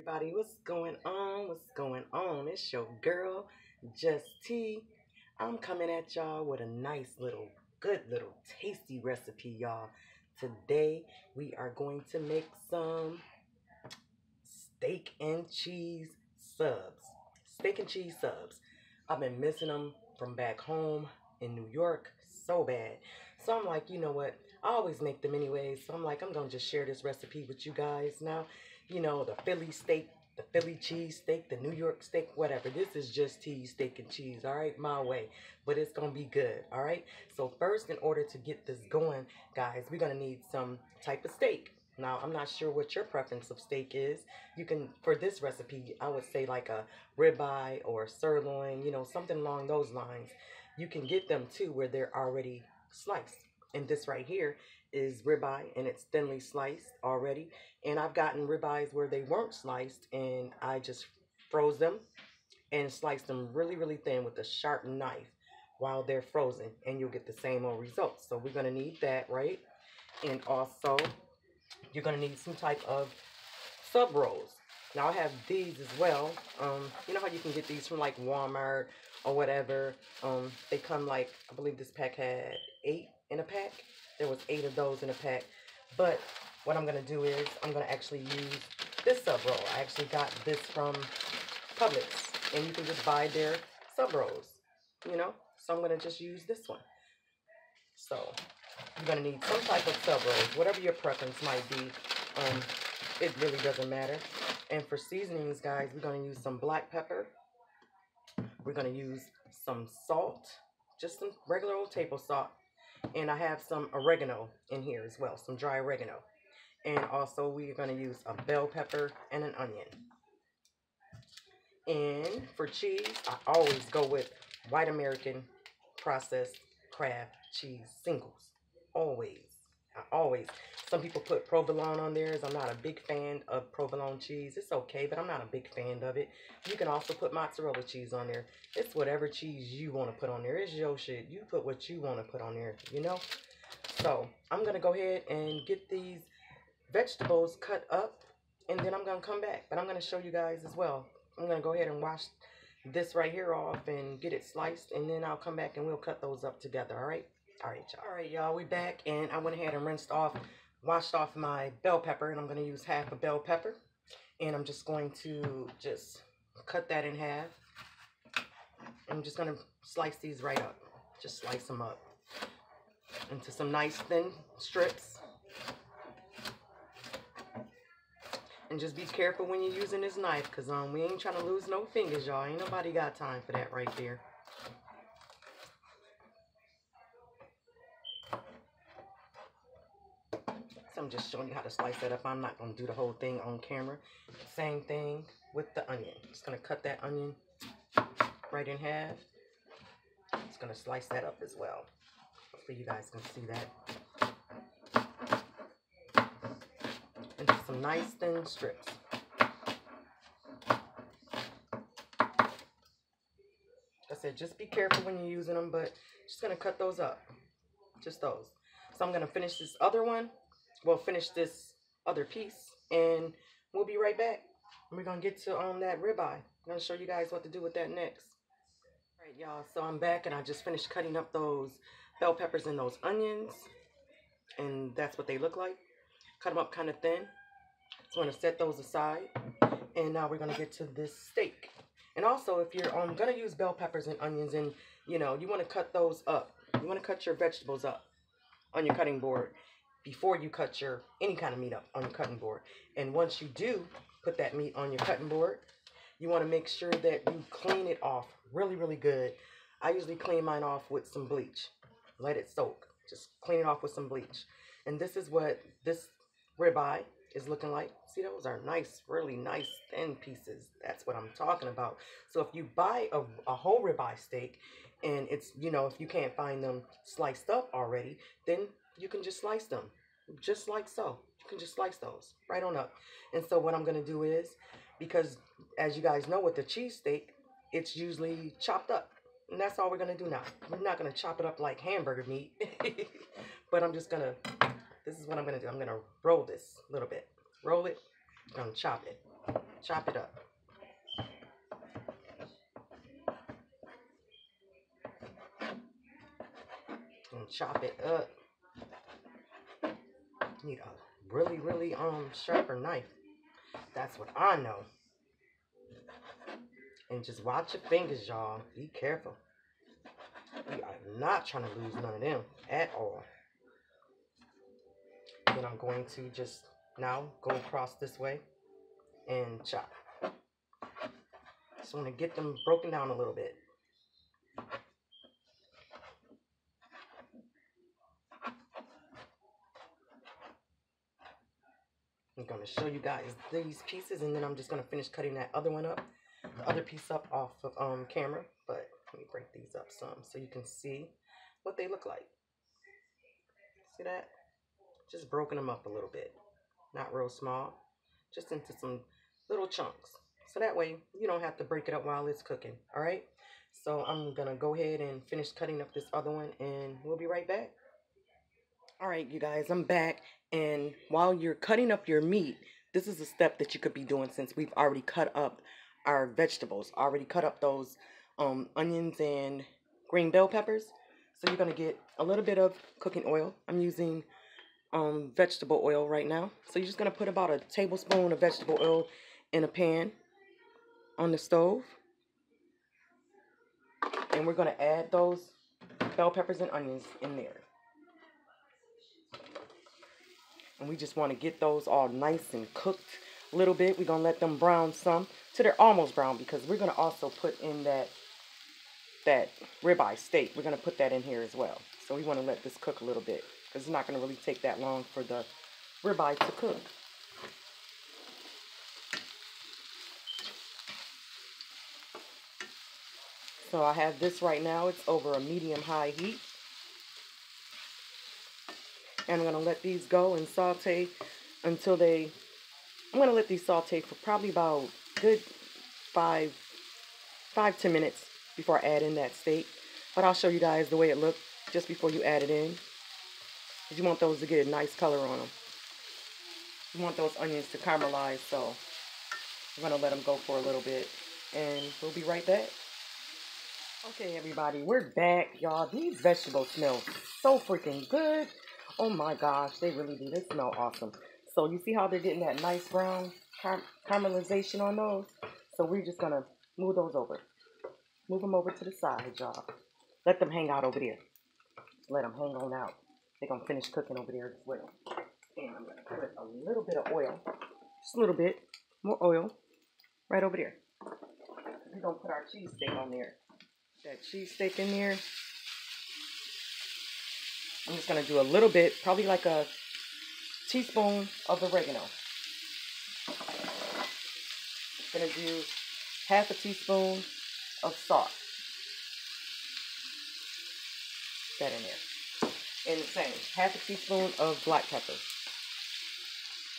everybody, what's going on? What's going on? It's your girl, Just T. I'm coming at y'all with a nice little, good little tasty recipe, y'all. Today we are going to make some steak and cheese subs. Steak and cheese subs. I've been missing them from back home in New York so bad. So I'm like, you know what? I always make them anyways. So I'm like, I'm going to just share this recipe with you guys now. You know, the Philly steak, the Philly cheese steak, the New York steak, whatever. This is just tea, steak, and cheese, all right? My way. But it's going to be good, all right? So first, in order to get this going, guys, we're going to need some type of steak. Now, I'm not sure what your preference of steak is. You can, for this recipe, I would say like a ribeye or sirloin, you know, something along those lines. You can get them too where they're already sliced. And this right here is ribeye and it's thinly sliced already. And I've gotten ribeyes where they weren't sliced and I just froze them and sliced them really, really thin with a sharp knife while they're frozen, and you'll get the same old results. So we're going to need that, right? And also you're going to need some type of sub rolls. Now I have these as well. You know how you can get these from like Walmart or whatever. They come like, I believe this pack had 8 in a pack. There was 8 of those in a pack. But what I'm going to do is I'm going to actually use this sub roll. I actually got this from Publix, and you can just buy their sub rolls, you know. So I'm going to just use this one. So you're going to need some type of sub rolls, whatever your preference might be. It really doesn't matter. And for seasonings, guys, we're going to use some black pepper. We're going to use some salt, just some regular old table salt. And I have some oregano in here as well, some dry oregano. And also we're going to use a bell pepper and an onion. And for cheese, I always go with white American processed Kraft cheese singles. Always. Always. Some people put provolone on theirs. I'm not a big fan of provolone cheese. It's okay, but I'm not a big fan of it. You can also put mozzarella cheese on there. It's whatever cheese you want to put on there. It's your shit. You put what you want to put on there, you know? So I'm going to go ahead and get these vegetables cut up, and then I'm going to come back. But I'm going to show you guys as well. I'm going to go ahead and wash this right here off and get it sliced, and then I'll come back and we'll cut those up together, all right? All right, y'all, we back, and I went ahead and washed off my bell pepper, and I'm going to use half a bell pepper, and I'm just going to just cut that in half. I'm just going to slice these right up. Just slice them up into some nice thin strips. And just be careful when you're using this knife, because we ain't trying to lose no fingers, y'all. Ain't nobody got time for that right there. So I'm just showing you how to slice that up. I'm not going to do the whole thing on camera. Same thing with the onion. Just going to cut that onion right in half. Just going to slice that up as well. Hopefully you guys can see that. Into some nice thin strips. Like I said, just be careful when you're using them, but just going to cut those up. Just those. So I'm going to finish this other one. We'll finish this other piece, and we'll be right back. We're going to get to that ribeye. I'm going to show you guys what to do with that next. All right, y'all, so I'm back, and I just finished cutting up those bell peppers and those onions, and that's what they look like. Cut them up kind of thin. So I'm going to set those aside, and now we're going to get to this steak. And also, if you're going to use bell peppers and onions, and you know, you want to cut those up. You want to cut your vegetables up on your cutting board before you cut any kind of meat up on your cutting board. And once you do put that meat on your cutting board, you want to make sure that you clean it off really, really good. I usually clean mine off with some bleach. Let it soak. Just clean it off with some bleach. And this is what this ribeye is looking like. See, those are nice, really nice thin pieces. That's what I'm talking about. So if you buy a whole ribeye steak, and it's, you know, if you can't find them sliced up already, then you can just slice them, just like so. You can just slice those right on up. And so what I'm going to do is, because as you guys know with the cheesesteak, it's usually chopped up. And that's all we're going to do now. We're not going to chop it up like hamburger meat. But I'm just going to, this is what I'm going to do. I'm going to roll this a little bit. Roll it. I'm going to chop it. chop it up. And chop it up. You need a really, really sharper knife. That's what I know. And just watch your fingers, y'all. Be careful. We are not trying to lose none of them at all. Then I'm going to just now go across this way and chop. Just want to get them broken down a little bit. I'm going to show you guys these pieces, and then I'm just going to finish cutting that other one up, the other piece up off of camera. But let me break these up some so you can see what they look like. See that? Just broken them up a little bit. Not real small, just into some little chunks. So that way you don't have to break it up while it's cooking, all right? So I'm going to go ahead and finish cutting up this other one, and we'll be right back. All right, you guys, I'm back, and while you're cutting up your meat, this is a step that you could be doing since we've already cut up our vegetables, already cut up those onions and green bell peppers. So you're going to get a little bit of cooking oil. I'm using vegetable oil right now. So you're just going to put about a tablespoon of vegetable oil in a pan on the stove. And we're going to add those bell peppers and onions in there. And we just want to get those all nice and cooked a little bit. We're going to let them brown some till they're almost brown, because we're going to also put in that ribeye steak. We're going to put that in here as well. So we want to let this cook a little bit, because it's not going to really take that long for the ribeye to cook. So I have this right now. It's over a medium-high heat. And I'm going to let these go and saute until I'm going to let these saute for probably about good 5-10 minutes before I add in that steak. But I'll show you guys the way it looked just before you add it in, because you want those to get a nice color on them. You want those onions to caramelize, so I'm going to let them go for a little bit, and we'll be right back. Okay, everybody, we're back, y'all. These vegetables smell so freaking good. Oh my gosh, they really do. They smell awesome. So you see how they're getting that nice brown caramelization on those? So we're just going to move those over. Move them over to the side, y'all. Let them hang out over there. Let them hang on out. They're going to finish cooking over there as well. And I'm going to put a little bit of oil. Just a little bit. More oil. Right over there. We're going to put our cheese steak on there. That cheese steak in there. I'm just going to do a little bit. Probably like a teaspoon of oregano. I'm going to do half a teaspoon of salt. That in there. And the same, half a teaspoon of black pepper.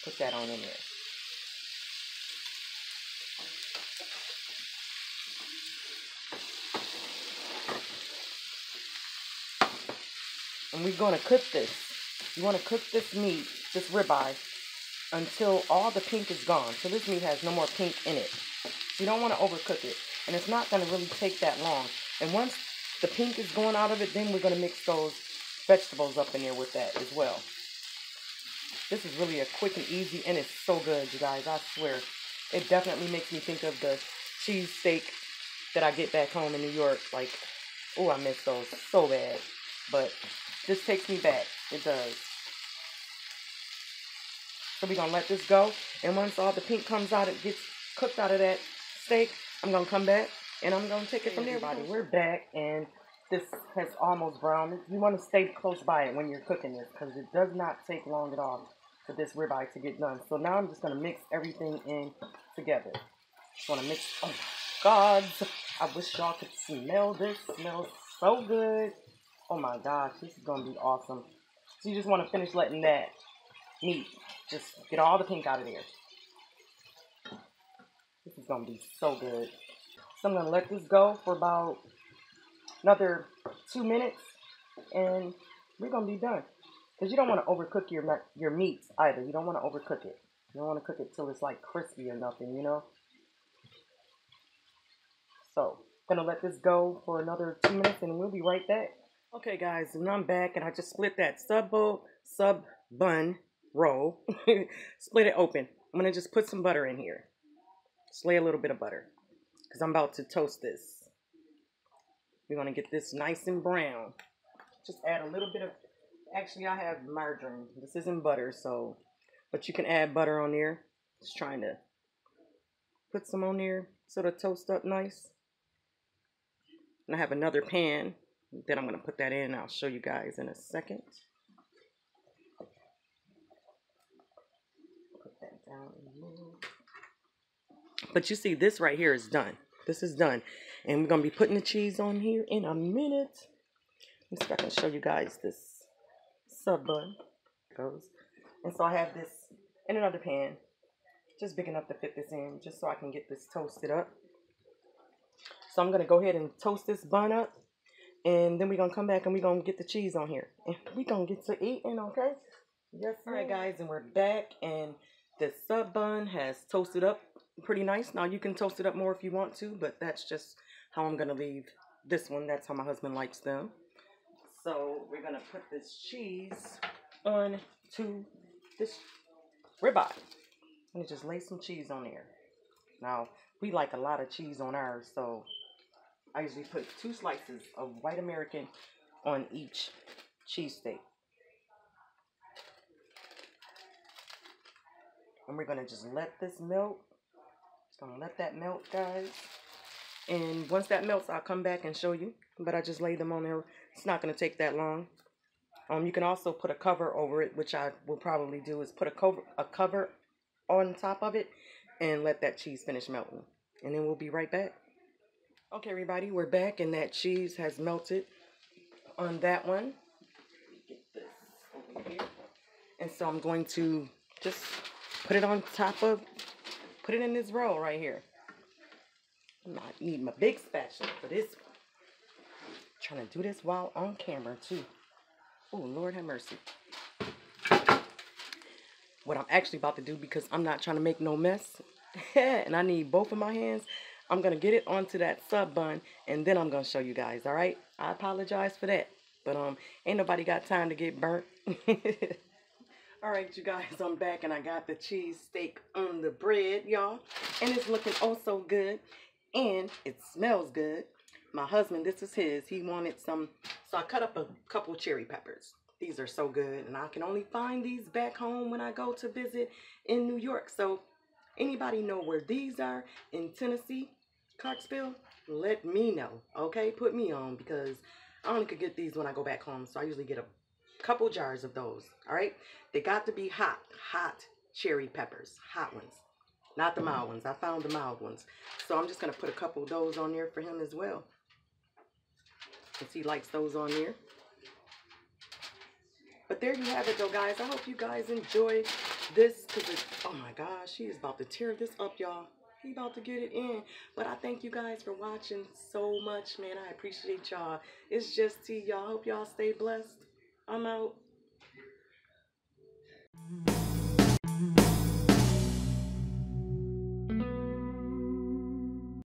Put that on in there. And we're going to cook this. You want to cook this meat, this ribeye, until all the pink is gone. So this meat has no more pink in it. You don't want to overcook it. And it's not going to really take that long. And once the pink is going out of it, then we're going to mix those vegetables up in there with that as well. This is really a quick and easy, and it's so good, you guys. I swear. It definitely makes me think of the cheese steak that I get back home in New York. Like, oh, I miss those so bad. But this takes me back. It does. So we're going to let this go. And once all the pink comes out, it gets cooked out of that steak, I'm going to come back and I'm going to take it from there. Everybody, we're back, and this has almost browned. You want to stay close by it when you're cooking this, because it does not take long at all for this ribeye to get done. So now I'm just going to mix everything in together. Just want to mix. Oh my God. I wish y'all could smell this. It smells so good. Oh my gosh, this is going to be awesome. So you just want to finish letting that meat just get all the pink out of there. This is going to be so good. So I'm going to let this go for about another 2 minutes, and we're going to be done. Because you don't want to overcook your meats either. You don't want to overcook it. You don't want to cook it till it's like crispy or nothing, you know. So, gonna let this go for another 2 minutes and we'll be right back. Okay guys, and I'm back and I just split that sub bun roll. Split it open. I'm gonna just put some butter in here. Just lay a little bit of butter. Because I'm about to toast this. We're gonna get this nice and brown. Just add a little bit of, actually I have margarine. This isn't butter, so, but you can add butter on there. Just trying to put some on there so it'll toast up nice. And I have another pan that I'm going to put that in. I'll show you guys in a second. Put that down and move. But you see, this right here is done. This is done. And we're going to be putting the cheese on here in a minute. Let's see if I can show you guys this sub bun. Goes. And so I have this in another pan. Just big enough to fit this in, just so I can get this toasted up. So I'm going to go ahead and toast this bun up. And then we're going to come back and we're going to get the cheese on here. And we're going to get to eating, okay? Yes. Alright guys, and we're back. And the sub bun has toasted up pretty nice. Now you can toast it up more if you want to, but that's just how I'm going to leave this one. That's how my husband likes them. So we're going to put this cheese on to this ribeye. I'm going to just lay some cheese on there. Now, we like a lot of cheese on ours, so I usually put 2 slices of white American on each cheesesteak. And we're going to just let this melt. Just going to let that melt, guys. And once that melts, I'll come back and show you. But I just laid them on there. It's not going to take that long. You can also put a cover over it, which I will probably do, is put a cover on top of it and let that cheese finish melting. And then we'll be right back. Okay, everybody, we're back and that cheese has melted on that one. Get this over here. And so I'm going to just put it on top of, put it in this roll right here. I need my big spatula for this one. I'm trying to do this while on camera too. Oh, Lord have mercy. What I'm actually about to do, because I'm not trying to make no mess, and I need both of my hands, I'm going to get it onto that sub bun, and then I'm going to show you guys, all right? I apologize for that, but ain't nobody got time to get burnt. All right, you guys, I'm back, and I got the cheese steak on the bread, y'all, and it's looking oh so good, and it smells good. My husband, this is his. He wanted some, so I cut up a couple cherry peppers. These are so good, and I can only find these back home when I go to visit in New York. So anybody know where these are in Tennessee, Clarksville? Let me know, okay? Put me on, because I only could get these when I go back home. So I usually get a couple jars of those, all right? They got to be hot cherry peppers, hot ones, not the mild ones. I found the mild ones. So I'm just going to put a couple of those on there for him as well, since he likes those on there. But there you have it, though, guys. I hope you guys enjoy this, because it's, oh my gosh, he is about to tear this up, y'all. He about to get it in. But I thank you guys for watching so much, man. I appreciate y'all. It's just tea, y'all. Hope y'all stay blessed. I'm out.